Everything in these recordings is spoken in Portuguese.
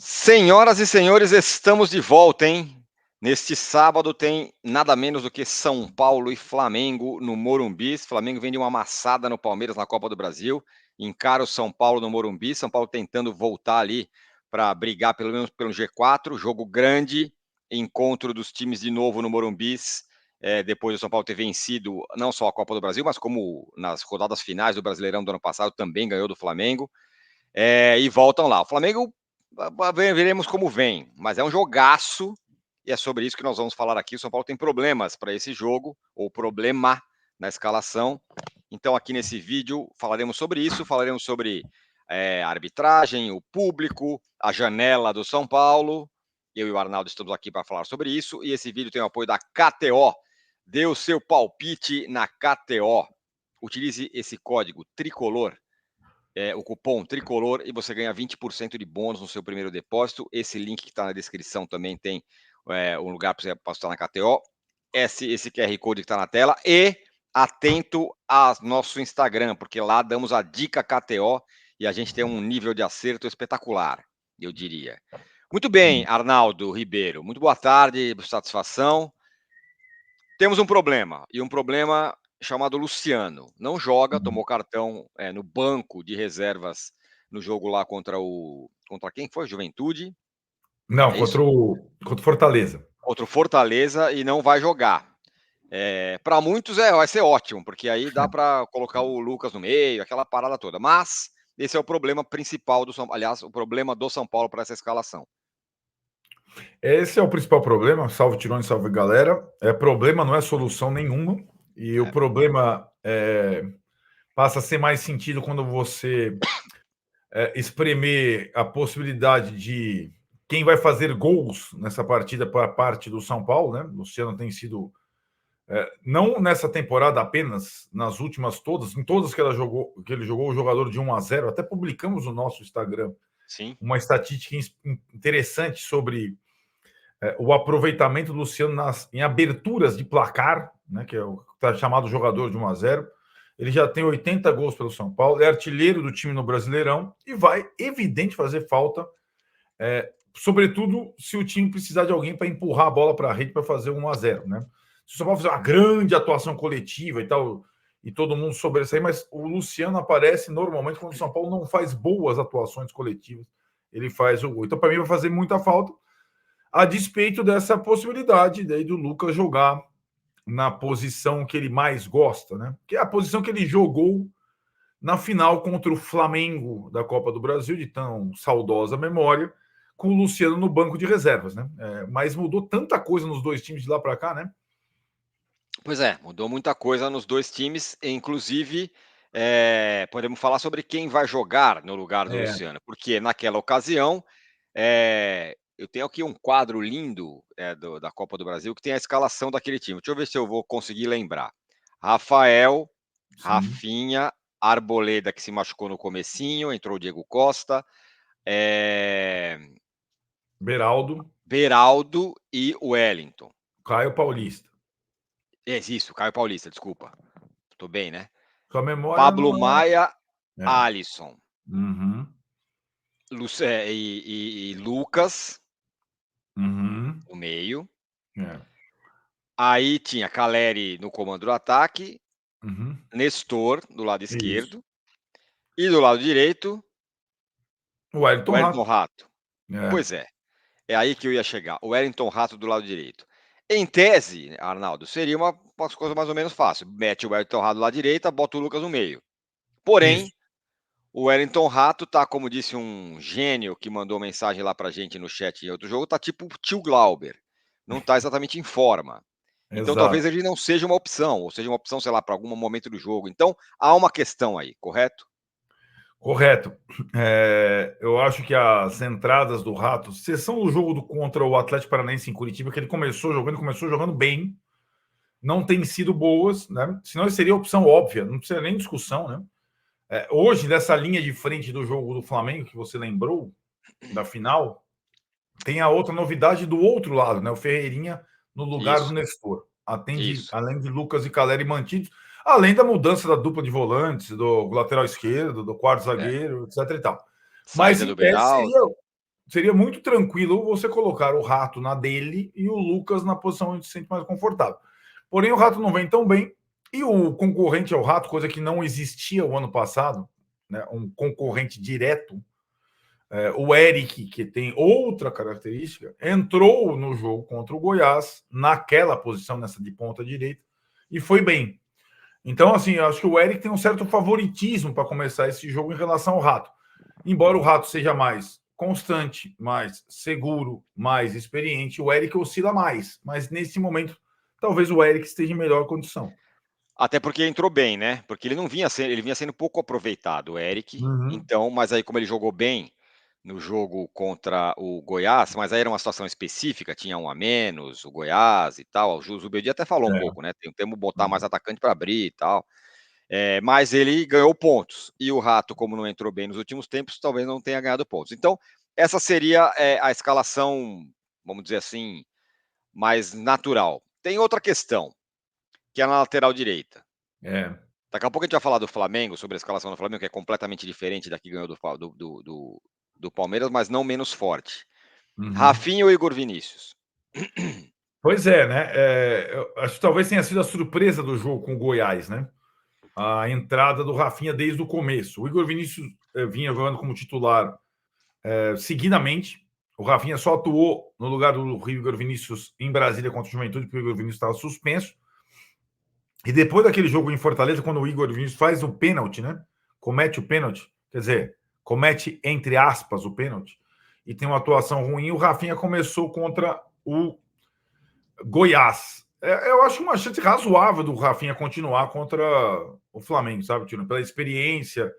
Senhoras e senhores, estamos de volta, hein? Neste sábado tem nada menos do que São Paulo e Flamengo no Morumbi. Flamengo vem de uma amassada no Palmeiras na Copa do Brasil, encara o São Paulo no Morumbi. São Paulo tentando voltar ali para brigar pelo menos pelo G4, jogo grande, encontro dos times de novo no Morumbi. Depois do São Paulo ter vencido não só a Copa do Brasil, mas como nas rodadas finais do Brasileirão do ano passado também ganhou do Flamengo. E voltam lá. O Flamengo, veremos como vem, mas é um jogaço, e é sobre isso que nós vamos falar aqui. O São Paulo tem problemas para esse jogo, ou problema na escalação. Então, aqui nesse vídeo, falaremos sobre isso, falaremos sobre a arbitragem, o público, a janela do São Paulo. Eu e o Arnaldo estamos aqui para falar sobre isso, e esse vídeo tem o apoio da KTO. Dê o seu palpite na KTO. Utilize esse código tricolor, o cupom tricolor, e você ganha 20% de bônus no seu primeiro depósito. Esse link que está na descrição também tem um lugar para você postar na KTO. Esse QR Code que está na tela. E atento ao nosso Instagram, porque lá damos a dica KTO e a gente tem um nível de acerto espetacular, eu diria. Muito bem, Arnaldo Ribeiro. Muito boa tarde, satisfação. Temos um problema, e um problema chamado Luciano. Não joga, tomou cartão no banco de reservas no jogo lá contra quem foi? Juventude? Não, É contra isso? o Fortaleza. Contra o Fortaleza, e não vai jogar. Para muitos vai ser ótimo, porque aí dá para colocar o Lucas no meio, aquela parada toda. Mas esse é o problema principal do São Paulo. Aliás, o problema do São Paulo para essa escalação. Esse é o principal problema. Salve Tirone, salve galera. Problema não é solução nenhuma. E o problema passa a ser mais sentido quando você espremer a possibilidade de quem vai fazer gols nessa partida para a parte do São Paulo, né? O Luciano tem sido, não nessa temporada apenas, nas últimas todas, em todas que ele jogou, o jogador de 1-0. Até publicamos no nosso Instagram Sim. uma estatística interessante sobre o aproveitamento do Luciano em aberturas de placar, né, que é o chamado jogador de 1-0. Ele já tem 80 gols pelo São Paulo, é artilheiro do time no Brasileirão e vai, evidente, fazer falta, sobretudo se o time precisar de alguém para empurrar a bola para a rede para fazer 1-0. Né? Se o São Paulo fizer uma grande atuação coletiva e tal, e todo mundo sobressair, mas o Luciano aparece normalmente quando o São Paulo não faz boas atuações coletivas, ele faz o gol. Então, para mim, vai fazer muita falta, a despeito dessa possibilidade daí do Lucas jogar na posição que ele mais gosta, né? Que é a posição que ele jogou na final contra o Flamengo da Copa do Brasil, de tão saudosa memória, com o Luciano no banco de reservas, né? Mas mudou tanta coisa nos dois times de lá para cá, né? Pois é, mudou muita coisa nos dois times, inclusive podemos falar sobre quem vai jogar no lugar do Luciano, porque naquela ocasião eu tenho aqui um quadro lindo da Copa do Brasil que tem a escalação daquele time. Deixa eu ver se eu vou conseguir lembrar. Rafael, Sim. Rafinha, Arboleda, que se machucou no comecinho, entrou o Diego Costa, Beraldo e Wellington. Caio Paulista. Isso, Caio Paulista, desculpa. Tô bem, né? Sua memória Pablo não Maia, é. Alisson. Uhum. E Lucas no meio. Aí tinha Caleri no comando do ataque, Nestor do lado esquerdo. Isso. E do lado direito, O Wellington Rato. Pois é aí que eu ia chegar. O Wellington Rato do lado direito. Em tese, Arnaldo, seria uma coisa mais ou menos fácil. Mete o Wellington Rato do lado direito, bota o Lucas no meio. Porém, Isso. o Wellington Rato tá, como disse um gênio que mandou mensagem lá pra gente no chat em outro jogo, tá tipo o tio Glauber. Não tá exatamente em forma. Então talvez ele não seja uma opção, ou seja uma opção, sei lá, para algum momento do jogo. Então há uma questão aí, correto? Correto. Eu acho que as entradas do Rato, exceção do jogo contra o Atlético Paranaense em Curitiba, que ele começou jogando bem, não tem sido boas, né? Senão seria a opção óbvia, não precisa nem discussão, né? Hoje, nessa linha de frente do jogo do Flamengo, que você lembrou, da final, tem a outra novidade do outro lado, né? O Ferreirinha no lugar do Nestor. Além de Lucas e Caleri mantidos, além da mudança da dupla de volantes, do lateral esquerdo, do quarto zagueiro, etc. e tal. Mas, Saída em do tese, seria. Beraldo. seria muito tranquilo você colocar o Rato na dele e o Lucas na posição onde se sente mais confortável. Porém, o Rato não vem tão bem e o concorrente ao Rato, coisa que não existia o ano passado, né, um concorrente direto, o Eric, que tem outra característica, entrou no jogo contra o Goiás naquela posição, nessa de ponta direita, e foi bem. Então, assim, eu acho que o Eric tem um certo favoritismo para começar esse jogo em relação ao Rato. Embora o Rato seja mais constante, mais seguro, mais experiente, o Eric oscila mais. Mas nesse momento, talvez o Eric esteja em melhor condição. Até porque entrou bem, né? Porque ele não vinha sendo, ele vinha sendo pouco aproveitado, o Eric. Uhum. Então, mas aí como ele jogou bem no jogo contra o Goiás, mas aí era uma situação específica, tinha um a menos, o Goiás e tal. O Zubeldi até falou um pouco, né? Temos botar mais atacante para abrir e tal. Mas ele ganhou pontos. E o Rato, como não entrou bem nos últimos tempos, talvez não tenha ganhado pontos. Então, essa seria a escalação, vamos dizer assim, mais natural. Tem outra questão, que é na lateral direita. Daqui a pouco a gente vai falar do Flamengo, sobre a escalação do Flamengo, que é completamente diferente da que ganhou do Palmeiras, mas não menos forte. Uhum. Rafinha ou Igor Vinícius? Pois é, né? Eu acho que talvez tenha sido a surpresa do jogo com o Goiás, né? A entrada do Rafinha desde o começo. O Igor Vinícius vinha jogando como titular seguidamente. O Rafinha só atuou no lugar do Igor Vinícius em Brasília contra o Juventude, porque o Igor Vinícius estava suspenso. E depois daquele jogo em Fortaleza, quando o Igor Vinícius faz o pênalti, né? Comete o pênalti, quer dizer, comete, entre aspas, o pênalti, e tem uma atuação ruim, o Rafinha começou contra o Goiás. Eu acho uma chance razoável do Rafinha continuar contra o Flamengo, sabe, Tino? Pela experiência,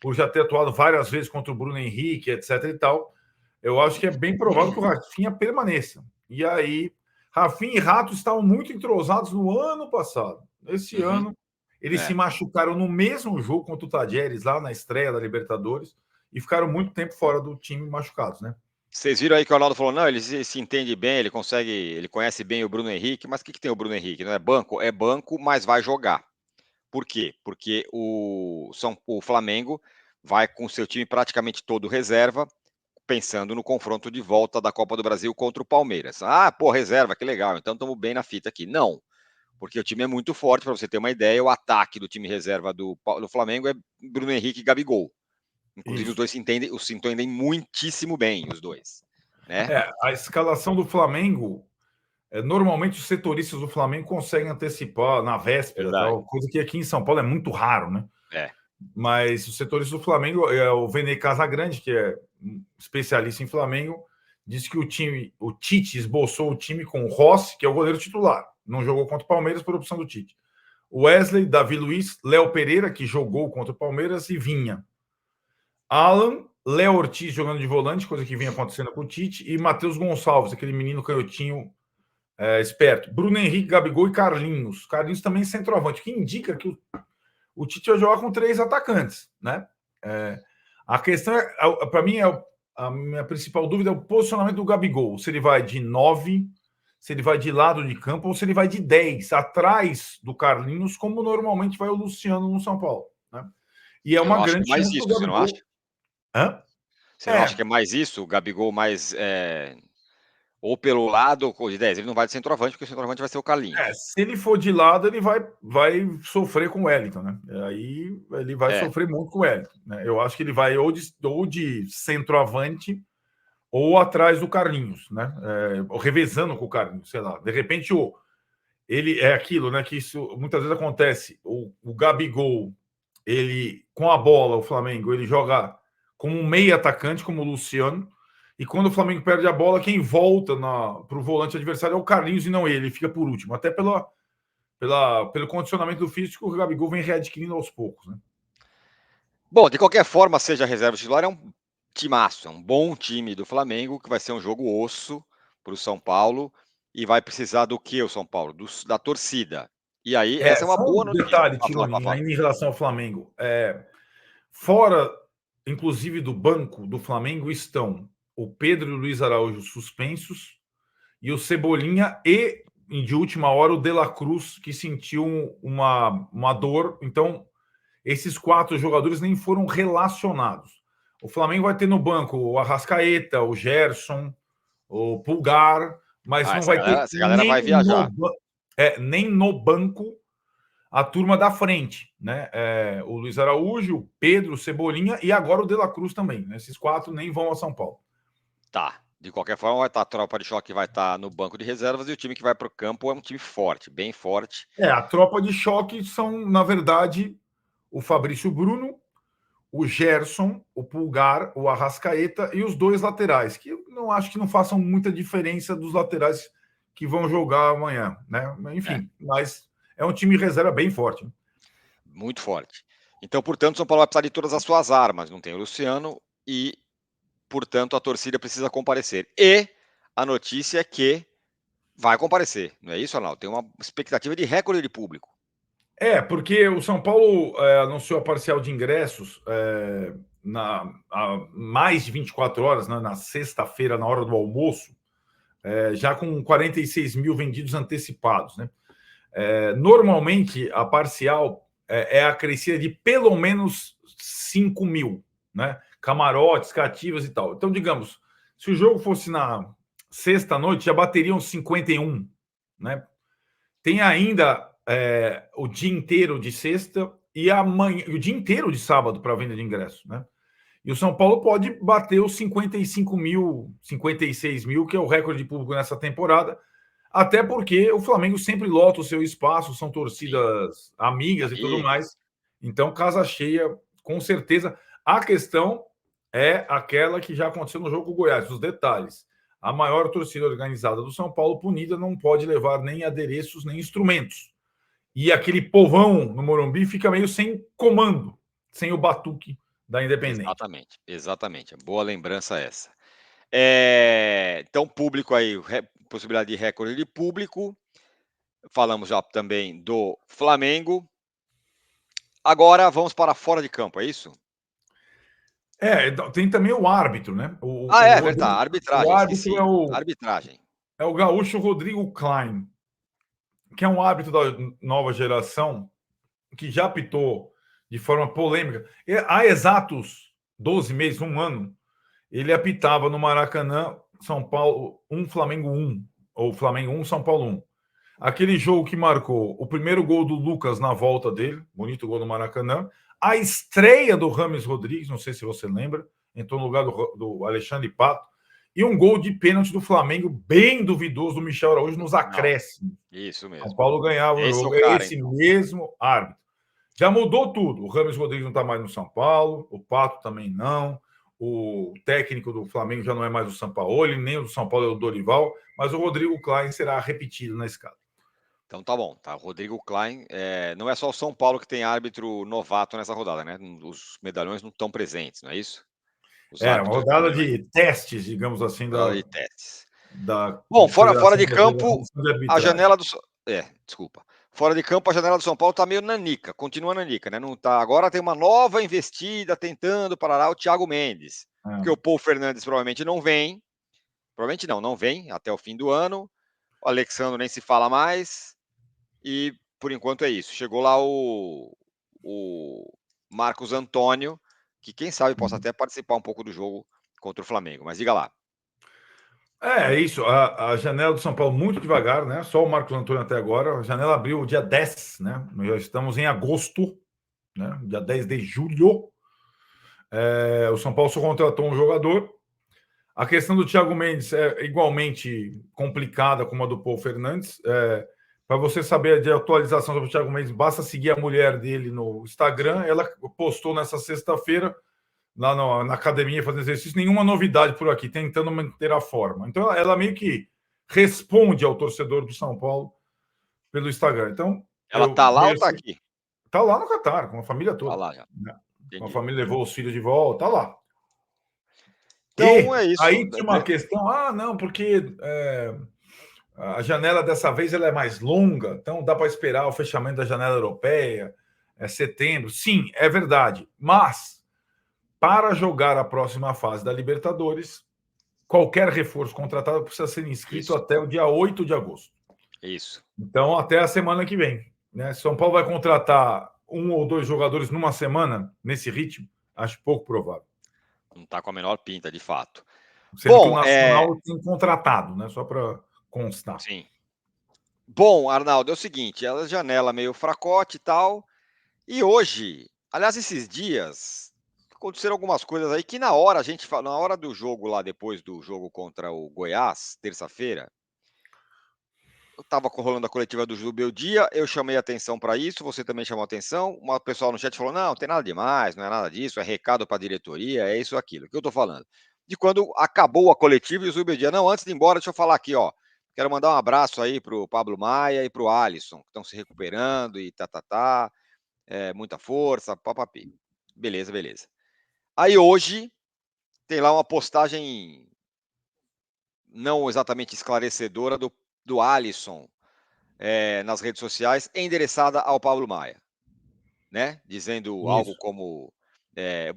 por já ter atuado várias vezes contra o Bruno Henrique, etc e tal. Eu acho que é bem provável que o Rafinha permaneça. E aí, Rafinha e Rato estavam muito entrosados no ano passado. Esse ano, eles se machucaram no mesmo jogo contra o Tadieres, lá na estreia da Libertadores, e ficaram muito tempo fora do time machucados, né? Vocês viram aí que o Arnaldo falou, não, ele se entende bem, ele consegue, ele conhece bem o Bruno Henrique, mas o que tem o Bruno Henrique? Não é banco? É banco, mas vai jogar. Por quê? Porque o Flamengo vai com seu time praticamente todo reserva, pensando no confronto de volta da Copa do Brasil contra o Palmeiras. Ah, pô, reserva, que legal, então estamos bem na fita aqui. Não, porque o time é muito forte, para você ter uma ideia, o ataque do time reserva do Flamengo é Bruno Henrique e Gabigol. Inclusive, os dois se entendem muitíssimo bem, os dois. Né? A escalação do Flamengo, normalmente os setoristas do Flamengo conseguem antecipar na véspera, tal, coisa que aqui em São Paulo é muito raro, né? Mas os setoristas do Flamengo, o Vene Casagrande, que é especialista em Flamengo, disse que o Tite esboçou o time com o Rossi, que é o goleiro titular. Não jogou contra o Palmeiras por opção do Tite. Wesley, Davi Luiz, Léo Pereira, que jogou contra o Palmeiras, e Vinha. Alan, Léo Ortiz jogando de volante, coisa que vinha acontecendo com o Tite, e Matheus Gonçalves, aquele menino canhotinho esperto. Bruno Henrique, Gabigol e Carlinhos. Carlinhos também centroavante, que indica que o Tite vai jogar com 3 atacantes, né? A questão para mim, a minha principal dúvida é o posicionamento do Gabigol. Se ele vai de 9, se ele vai de lado de campo, ou se ele vai de 10, atrás do Carlinhos, como normalmente vai o Luciano no São Paulo, né? E é uma grande mais chance isso, do Gabigol. você não acha? Hã? Você não acha que é mais isso? O Gabigol mais ou pelo lado ou de 10? Ele não vai de centroavante, porque o centroavante vai ser o Carlinhos. Se ele for de lado, ele vai sofrer com o Wellington, né? Aí ele vai sofrer muito com o Wellington, né? Eu acho que ele vai ou de centroavante ou atrás do Carlinhos, né? Revezando com o Carlinhos, sei lá. De repente, ele é aquilo, né? Que isso muitas vezes acontece. O Gabigol, ele com a bola, o Flamengo, ele joga como um meio atacante, como o Luciano. E quando o Flamengo perde a bola, quem volta para o volante adversário é o Carlinhos e não ele. Ele fica por último. Até pelo condicionamento do físico, o Gabigol vem readquirindo aos poucos, né? Bom, de qualquer forma, seja reserva titular, é um timaço, é um bom time do Flamengo, que vai ser um jogo osso para o São Paulo, e vai precisar do que o São Paulo? Da torcida. E aí, essa é uma só boa um notícia. detalhe, Tiloninho, ainda em relação ao Flamengo. Fora, inclusive, do banco do Flamengo, estão o Pedro e o Luiz Araújo suspensos, e o Cebolinha e, de última hora, o De La Cruz, que sentiu uma dor. Então, esses 4 jogadores nem foram relacionados. O Flamengo vai ter no banco o Arrascaeta, o Gerson, o Pulgar, mas não vai ter essa galera vai viajar. Nem no banco a turma da frente, né? O Luiz Araújo, o Pedro, o Cebolinha e agora o De La Cruz também. Né? Esses 4 nem vão a São Paulo. Tá. De qualquer forma, vai estar a tropa de choque, vai estar no banco de reservas e o time que vai para o campo é um time forte, bem forte. A tropa de choque são, na verdade, o Fabrício Bruno, o Gerson, o Pulgar, o Arrascaeta e os 2 laterais, que eu não acho que não façam muita diferença dos laterais que vão jogar amanhã, né? Enfim, mas é um time reserva bem forte. Muito forte. Então, portanto, São Paulo vai precisar de todas as suas armas. Não tem o Luciano e, portanto, a torcida precisa comparecer. E a notícia é que vai comparecer. Não é isso, Arnaldo? Tem uma expectativa de recorde de público. Porque o São Paulo anunciou a parcial de ingressos há mais de 24 horas, né, na sexta-feira, na hora do almoço, já com 46 mil vendidos antecipados. Né? Normalmente, a parcial é acrescida de pelo menos 5 mil, né? Camarotes, cativas e tal. Então, digamos, se o jogo fosse na sexta-noite, já bateriam 51, né? Tem ainda o dia inteiro de sexta e amanhã, o dia inteiro de sábado para venda de ingresso, né? E o São Paulo pode bater os 55 mil, 56 mil, que é o recorde de público nessa temporada, até porque o Flamengo sempre lota o seu espaço, são torcidas amigas e tudo mais. Então, casa cheia, com certeza. A questão é aquela que já aconteceu no jogo com o Goiás, os detalhes. A maior torcida organizada do São Paulo, punida, não pode levar nem adereços, nem instrumentos. E aquele povão no Morumbi fica meio sem comando, sem o batuque da Independente. Exatamente. Boa lembrança essa. Então, público aí, possibilidade de recorde de público. Falamos já também do Flamengo. Agora vamos para fora de campo, é isso? Tem também o árbitro, né? É verdade, arbitragem, o árbitro esqueci. Arbitragem. É o gaúcho Rodrigo Klein, que é um árbitro da nova geração, que já apitou de forma polêmica. Há exatos 12 meses, um ano, ele apitava no Maracanã, São Paulo 1, Flamengo 1, ou Flamengo 1, São Paulo 1. Aquele jogo que marcou o primeiro gol do Lucas na volta dele, bonito gol no Maracanã, a estreia do Rames Rodrigues, não sei se você lembra, entrou no lugar do Alexandre Pato, e um gol de pênalti do Flamengo, bem duvidoso, do Michel Araújo, nos acréscimos. Isso mesmo. São Paulo ganhava o jogo. É esse mesmo árbitro. Já mudou tudo. O Rames Rodrigues não está mais no São Paulo, o Pato também não, o técnico do Flamengo já não é mais o Sampaoli, nem o do São Paulo é o Dorival, mas o Rodrigo Klein será repetido na escala. Então tá bom, tá. Rodrigo Klein, não é só o São Paulo que tem árbitro novato nessa rodada, né? Os medalhões não estão presentes, não é isso? Uma rodada de testes, digamos assim, de testes. Bom, fora de campo, a janela do desculpa. Fora de campo, a janela do São Paulo tá meio nanica, continua nanica, né? Não tá. Agora tem uma nova investida tentando parar o Thiago Mendes, porque o Paul Fernandes provavelmente não vem. Provavelmente não vem até o fim do ano. O Alexandre nem se fala mais. E por enquanto é isso. Chegou lá o Marcos Antônio, que quem sabe possa até participar um pouco do jogo contra o Flamengo. Mas diga lá. É isso. A janela do São Paulo muito devagar, né? Só o Marcos Antônio até agora. A janela abriu dia 10, né? Nós já estamos em agosto, né? Dia 10 de julho. O São Paulo só contratou um jogador. A questão do Thiago Mendes é igualmente complicada como a do Paul Fernandes. Para você saber de atualização sobre o Thiago Mendes, basta seguir a mulher dele no Instagram. Ela postou nessa sexta-feira, lá na academia, fazendo exercício, nenhuma novidade por aqui, tentando manter a forma. Então, ela meio que responde ao torcedor do São Paulo pelo Instagram. Então, ela tá lá ou tá aqui? Tá lá no Catar, com a família toda. Tá lá já. A família levou os filhos de volta, tá lá. Então é isso. Aí tinha uma questão, não, porque a janela dessa vez ela é mais longa, então dá para esperar o fechamento da janela europeia, setembro. Sim, é verdade. Mas, para jogar a próxima fase da Libertadores, qualquer reforço contratado precisa ser inscrito até o dia 8 de agosto. Isso. Então, até a semana que vem. Né? São Paulo vai contratar 1 ou 2 jogadores numa semana, nesse ritmo, acho pouco provável. Não está com a menor pinta, de fato. Sendo que o Nacional tem contratado, né? Só para constar. Sim. Bom, Arnaldo, é o seguinte, a janela meio fracote e tal, e hoje, aliás, esses dias, aconteceram algumas coisas aí que na hora na hora do jogo lá, depois do jogo contra o Goiás, terça-feira, eu estava rolando a coletiva do Zubeldia, eu chamei atenção para isso, você também chamou atenção, o pessoal no chat falou, não tem nada demais, não é nada disso, é recado para a diretoria, é isso, aquilo. O que eu estou falando? De quando acabou a coletiva e o Zubeldia, não, antes de ir embora, deixa eu falar aqui, ó, quero mandar um abraço aí para o Pablo Maia e para o Alisson, que estão se recuperando e muita força, papapi. Beleza, beleza. Aí hoje, tem lá uma postagem não exatamente esclarecedora do Alisson, nas redes sociais, endereçada ao Pablo Maia, né? Dizendo algo Isso. como.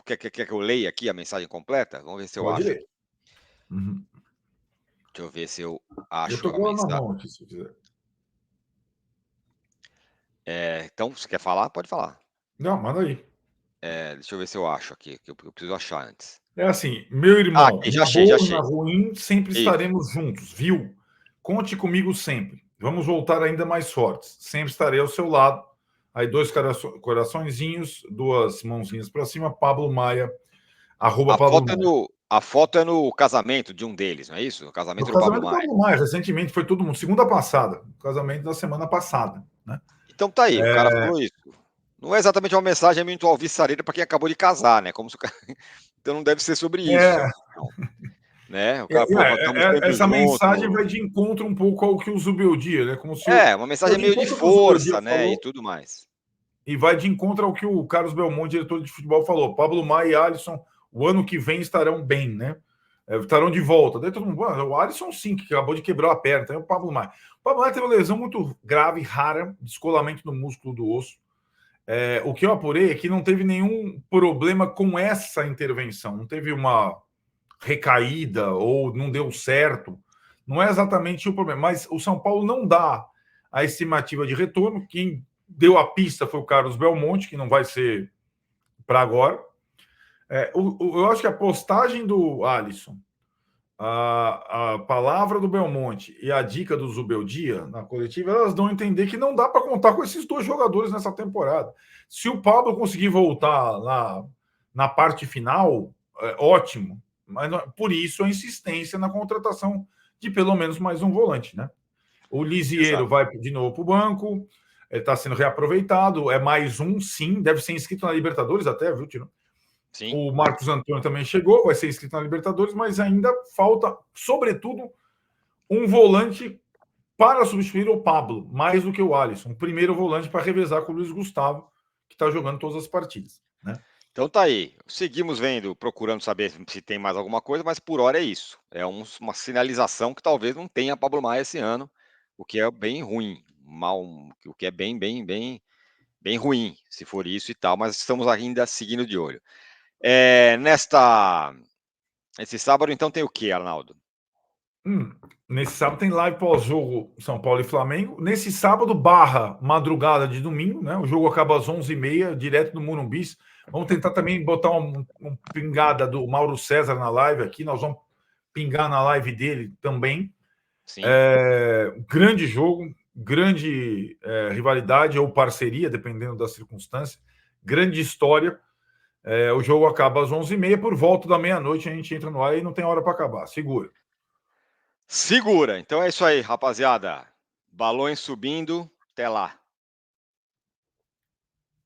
Quer que eu leia aqui a mensagem completa? Vamos ver se eu Pode acho ler. aqui. Uhum. Deixa eu ver se eu Eu acho tô a com ela na mensagem. mão aqui, se quiser. Então, se quer falar, pode falar. Não, manda aí. Deixa eu ver se eu acho aqui, que eu preciso achar antes. É assim, meu Ah, irmão, aqui, já na achei, já boa e na achei. ruim, sempre Isso. estaremos juntos, viu? Conte comigo sempre. Vamos voltar ainda mais fortes. Sempre estarei ao seu lado. Aí, dois coraçõezinhos, duas mãozinhas para cima, Pablo Maia, @ Pablo Maia. A foto é no casamento de um deles, não é isso? No No casamento do Pablo casamento do Maia. Pablo Maia, recentemente foi todo mundo, segunda passada, o casamento da semana passada, né? Então tá aí, o cara falou isso. Não é exatamente uma mensagem muito alvissareira para quem acabou de casar, né? Como se o cara... Então não deve ser sobre isso a É, questão, né? O cara, pô, estamos sempre essa mensagem vai juntos. de encontro um pouco ao que o Zubeldia, né? Como se o, Uma vai mensagem de meio de encontro ao que o Zubeldia força, né? E falou tudo mais. e vai de encontro ao que o Carlos Belmonte, diretor de futebol, falou. Pablo Maia e Alisson, o ano que vem estarão bem, né? Estarão de volta. Daí todo mundo, o Alisson sim, que acabou de quebrar a perna. Então, o Pablo Maia. O Pablo Maia teve uma lesão muito grave, rara, descolamento do músculo do osso. O que eu apurei é que não teve nenhum problema com essa intervenção. Não teve uma recaída ou não deu certo. Não é exatamente o problema. Mas o São Paulo não dá a estimativa de retorno. Quem deu a pista foi o Carlos Belmonte, que não vai ser para agora. Eu acho que a postagem do Alisson, a palavra do Belmonte e a dica do Zubeldia na coletiva, elas dão a entender que não dá para contar com esses dois jogadores nessa temporada. Se o Pablo conseguir voltar na parte final, ótimo. Mas por isso a insistência na contratação de pelo menos mais um volante, né? O Lisieiro Exato. vai de novo para o banco, está sendo reaproveitado, é mais um, sim, deve ser inscrito na Libertadores até, viu, Tino? Sim. O Marcos Antônio também chegou, vai ser inscrito na Libertadores, mas ainda falta, sobretudo, um volante para substituir o Pablo, mais do que o Alisson. Um primeiro volante para revezar com o Luiz Gustavo, que está jogando todas as partidas, né? Então tá aí. Seguimos vendo, procurando saber se tem mais alguma coisa, mas por hora é isso. É uma sinalização que talvez não tenha Pablo Maia esse ano, o que é bem ruim. O que é bem ruim, se for isso e tal, mas estamos ainda seguindo de olho. Esse sábado, então, tem o que, Arnaldo? Nesse sábado tem live pós-jogo São Paulo e Flamengo. Nesse sábado, madrugada de domingo, né? O jogo acaba às 11h30, direto do Morumbi. Vamos tentar também botar uma pingada do Mauro César na live aqui. Nós vamos pingar na live dele também. Sim. Grande jogo, grande rivalidade ou parceria, dependendo da circunstância. Grande história. O jogo acaba às 11h30. Por volta da meia-noite a gente entra no ar e não tem hora para acabar. Segura. Segura. Então é isso aí, rapaziada. Balões subindo. Até lá.